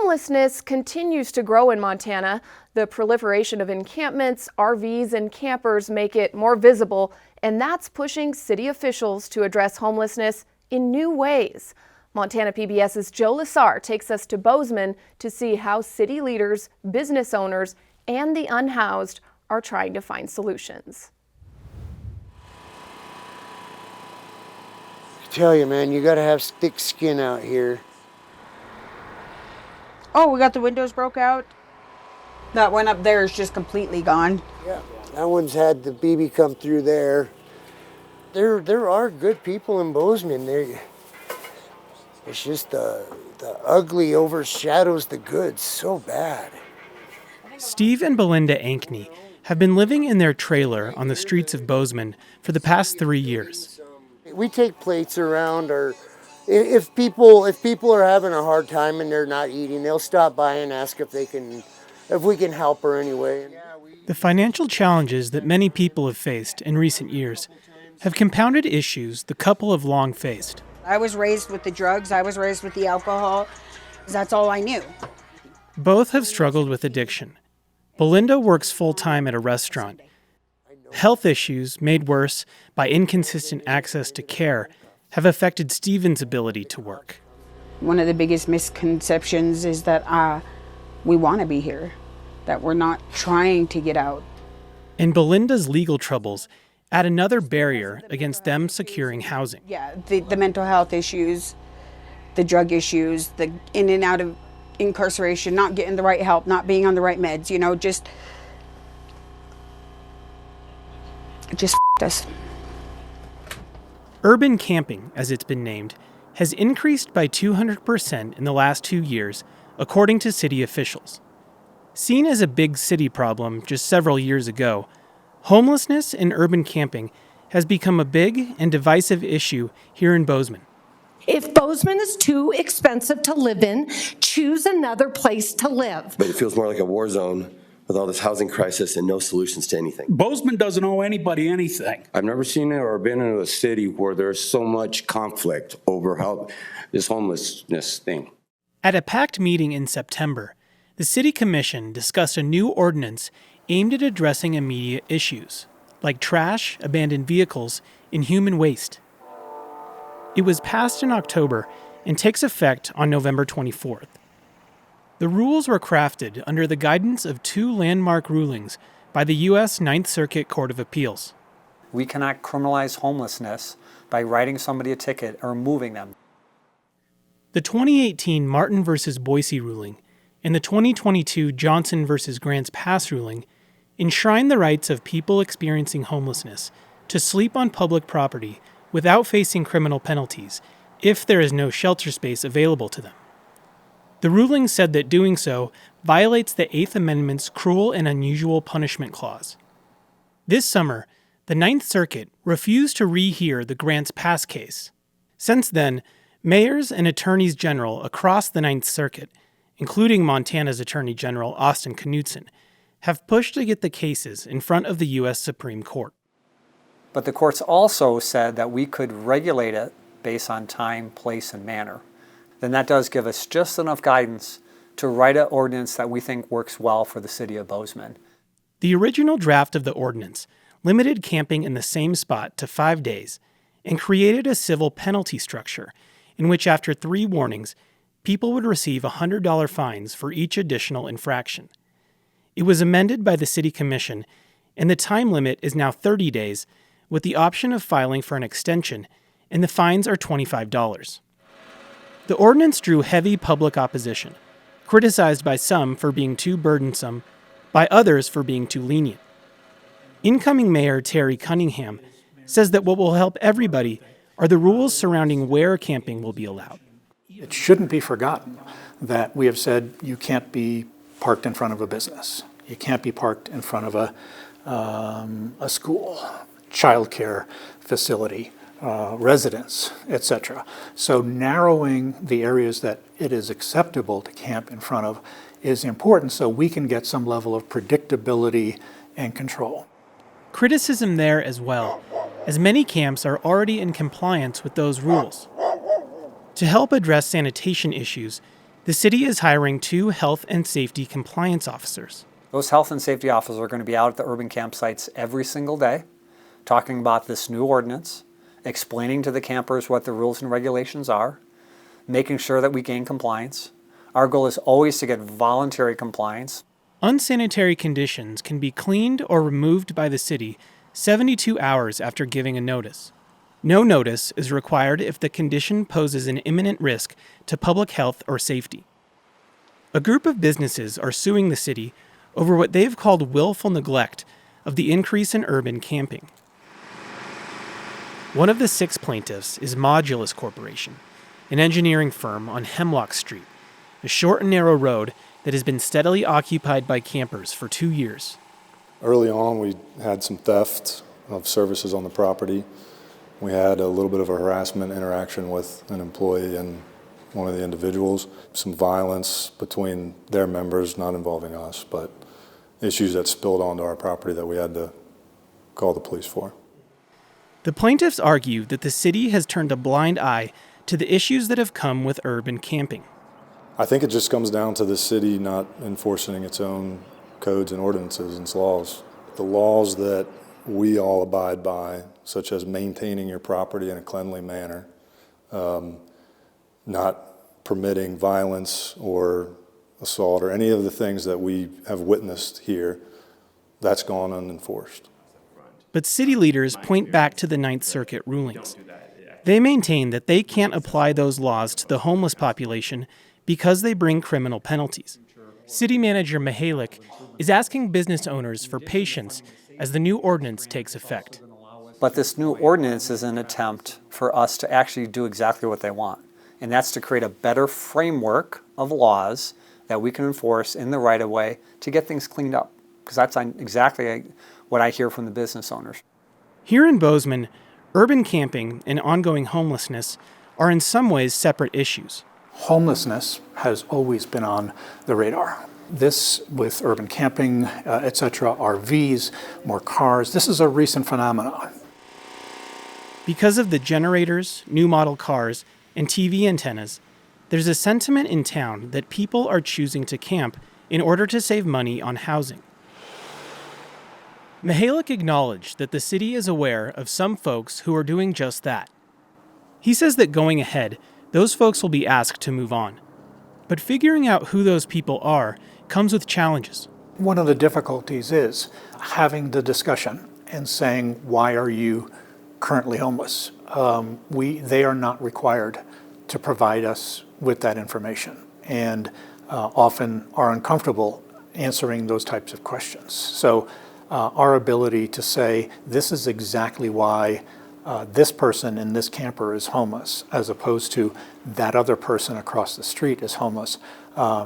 Homelessness continues to grow in Montana. The proliferation of encampments, RVs, and campers make it more visible, and that's pushing city officials to address homelessness in new ways. Montana PBS's Joe Lassar takes us to Bozeman to see how city leaders, business owners, and the unhoused are trying to find solutions. I tell you, man, you gotta have thick skin out here. Oh, we got the windows broke out. That one up there is just completely gone. Yeah, that one's had the BB come through there. There are good people in Bozeman. It's just the ugly overshadows the good so bad. Steve and Belinda Ankney have been living in their trailer on the streets of Bozeman for the past 3 years. We take plates around, or if people are having a hard time and they're not eating, they'll stop by and ask if we can help her anyway. The financial challenges that many people have faced in recent years have compounded issues the couple have long faced. I was raised with the drugs. I was raised with the alcohol. That's all I knew. Both have struggled with addiction. Belinda works full-time at a restaurant. Health issues, made worse by inconsistent access to care, have affected Stephen's ability to work. One of the biggest misconceptions is that we want to be here, that we're not trying to get out. And Belinda's legal troubles add another barrier against them securing housing. Yeah, the mental health issues, the drug issues, the in and out of incarceration, not getting the right help, not being on the right meds, just us. Urban camping, as it's been named, has increased by 200% in the last 2 years, according to city officials. Seen as a big city problem just several years ago, homelessness and urban camping has become a big and divisive issue here in Bozeman. If Bozeman is too expensive to live in, choose another place to live. But it feels more like a war zone with all this housing crisis and no solutions to anything. Bozeman doesn't owe anybody anything. I've never seen it or been in a city where there's so much conflict over how this homelessness thing. At a packed meeting in September, the City Commission discussed a new ordinance aimed at addressing immediate issues, like trash, abandoned vehicles, and human waste. It was passed in October and takes effect on November 24th. The rules were crafted under the guidance of 2 landmark rulings by the U.S. Ninth Circuit Court of Appeals. We cannot criminalize homelessness by writing somebody a ticket or moving them. The 2018 Martin v. Boise ruling and the 2022 Johnson v. Grants Pass ruling enshrine the rights of people experiencing homelessness to sleep on public property without facing criminal penalties if there is no shelter space available to them. The ruling said that doing so violates the Eighth Amendment's cruel and unusual punishment clause. This summer, the Ninth Circuit refused to rehear the Grants Pass case. Since then, mayors and attorneys general across the Ninth Circuit, including Montana's Attorney General Austin Knudsen, have pushed to get the cases in front of the U.S. Supreme Court. But the courts also said that we could regulate it based on time, place, and manner. Then that does give us just enough guidance to write an ordinance that we think works well for the city of Bozeman. The original draft of the ordinance limited camping in the same spot to 5 days and created a civil penalty structure in which after 3 warnings, people would receive $100 fines for each additional infraction. It was amended by the City Commission, and the time limit is now 30 days with the option of filing for an extension, and the fines are $25. The ordinance drew heavy public opposition, criticized by some for being too burdensome, by others for being too lenient. Incoming Mayor Terry Cunningham says that what will help everybody are the rules surrounding where camping will be allowed. It shouldn't be forgotten that we have said you can't be parked in front of a business. You can't be parked in front of a school, childcare facility, residence, etc. So narrowing the areas that it is acceptable to camp in front of is important so we can get some level of predictability and control. Criticism there as well, as many camps are already in compliance with those rules. To help address sanitation issues, the city is hiring 2 health and safety compliance officers. Those health and safety officers are going to be out at the urban campsites every single day, talking about this new ordinance, explaining to the campers what the rules and regulations are, making sure that we gain compliance. Our goal is always to get voluntary compliance. Unsanitary conditions can be cleaned or removed by the city 72 hours after giving a notice. No notice is required if the condition poses an imminent risk to public health or safety. A group of businesses are suing the city over what they've called willful neglect of the increase in urban camping. One of the 6 plaintiffs is Modulus Corporation, an engineering firm on Hemlock Street, a short and narrow road that has been steadily occupied by campers for 2 years. Early on, we had some theft of services on the property. We had a little bit of a harassment interaction with an employee and one of the individuals, some violence between their members, not involving us, but issues that spilled onto our property that we had to call the police for. The plaintiffs argue that the city has turned a blind eye to the issues that have come with urban camping. I think it just comes down to the city not enforcing its own codes and ordinances and laws. The laws that we all abide by, such as maintaining your property in a cleanly manner, not permitting violence or assault or any of the things that we have witnessed here, that's gone unenforced. But city leaders point back to the Ninth Circuit rulings. They maintain that they can't apply those laws to the homeless population because they bring criminal penalties. City Manager Mihalik is asking business owners for patience as the new ordinance takes effect. But this new ordinance is an attempt for us to actually do exactly what they want. And that's to create a better framework of laws that we can enforce in the right of way to get things cleaned up. Because that's exactly what I hear from the business owners. Here in Bozeman, urban camping and ongoing homelessness are in some ways separate issues. Homelessness has always been on the radar. This, with urban camping, etc., RVs, more cars, this is a recent phenomenon. Because of the generators, new model cars, and TV antennas, there's a sentiment in town that people are choosing to camp in order to save money on housing. Mihalik acknowledged that the city is aware of some folks who are doing just that. He says that going ahead, those folks will be asked to move on. But figuring out who those people are comes with challenges. One of the difficulties is having the discussion and saying, why are you currently homeless? They are not required to provide us with that information and often are uncomfortable answering those types of questions. So our ability to say, this is exactly why this person in this camper is homeless, as opposed to that other person across the street is homeless,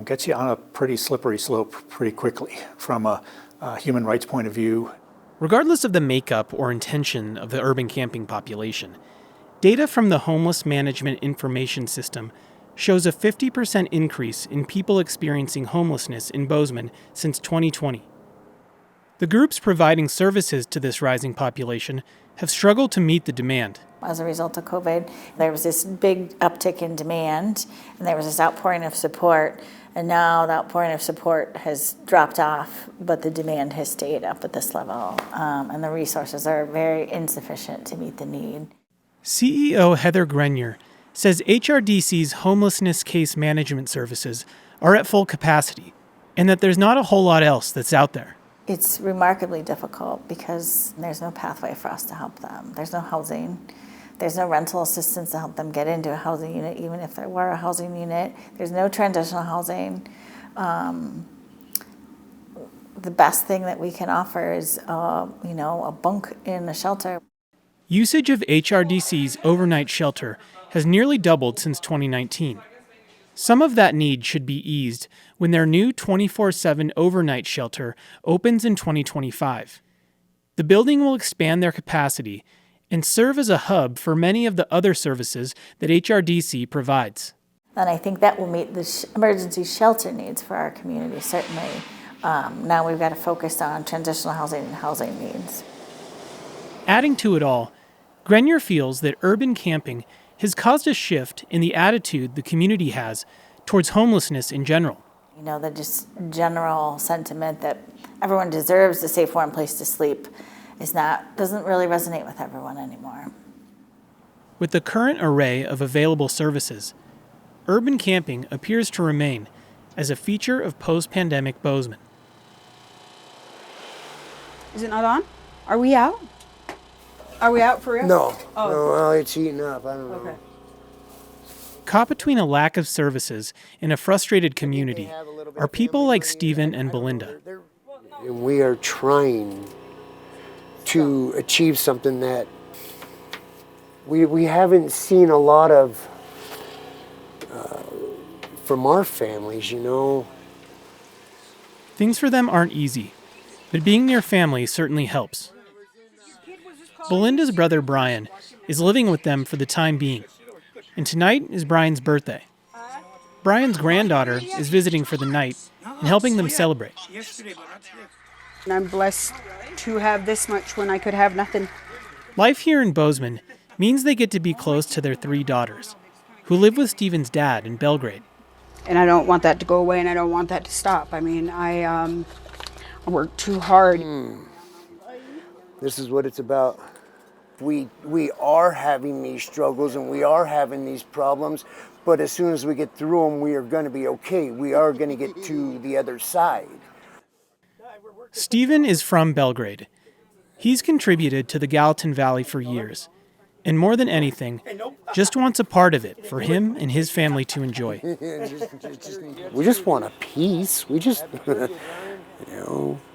gets you on a pretty slippery slope pretty quickly from a human rights point of view. Regardless of the makeup or intention of the urban camping population, data from the Homeless Management Information System shows a 50% increase in people experiencing homelessness in Bozeman since 2020. The groups providing services to this rising population have struggled to meet the demand. As a result of COVID, there was this big uptick in demand, and there was this outpouring of support, and now the outpouring of support has dropped off, but the demand has stayed up at this level, and the resources are very insufficient to meet the need. CEO Heather Grenier says HRDC's homelessness case management services are at full capacity, and that there's not a whole lot else that's out there. It's remarkably difficult because there's no pathway for us to help them. There's no housing. There's no rental assistance to help them get into a housing unit, even if there were a housing unit. There's no transitional housing. The best thing that we can offer is, a bunk in a shelter. Usage of HRDC's overnight shelter has nearly doubled since 2019. Some of that need should be eased when their new 24/7 overnight shelter opens in 2025. The building will expand their capacity and serve as a hub for many of the other services that HRDC provides. And I think that will meet the emergency shelter needs for our community, certainly. Now we've got to focus on transitional housing and housing needs. Adding to it all, Grenier feels that urban camping has caused a shift in the attitude the community has towards homelessness in general. You know, the just general sentiment that everyone deserves a safe, warm place to sleep doesn't really resonate with everyone anymore. With the current array of available services, urban camping appears to remain as a feature of post-pandemic Bozeman. Is it not on? Are we out? Are we out for real? No, Oh. no, well, it's eating up. I don't know. Okay. Caught between a lack of services and a frustrated community are people like Stephen and Belinda. And we are trying to achieve something that we haven't seen a lot of from our families, you know. Things for them aren't easy, but being near family certainly helps. Belinda's brother Brian is living with them for the time being, and tonight is Brian's birthday. Brian's granddaughter is visiting for the night and helping them celebrate. And I'm blessed to have this much when I could have nothing. Life here in Bozeman means they get to be close to their 3 daughters, who live with Stephen's dad in Belgrade. And I don't want that to go away, and I don't want that to stop. I mean, I work too hard. This is what it's about. We are having these struggles and we are having these problems, but as soon as we get through them, we are going to be okay. We are going to get to the other side. Stephen is from Belgrade. He's contributed to the Gallatin Valley for years, and more than anything, just wants a part of it for him and his family to enjoy. We just want a peace. We just,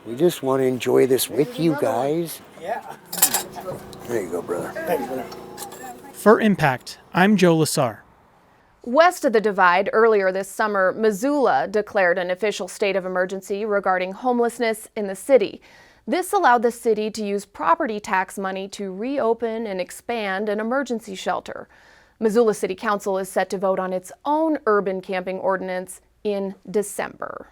we just want to enjoy this with you guys. There you go, brother. For Impact, I'm Joe Lasar. West of the Divide, earlier this summer, Missoula declared an official state of emergency regarding homelessness in the city. This allowed the city to use property tax money to reopen and expand an emergency shelter. Missoula City Council is set to vote on its own urban camping ordinance in December.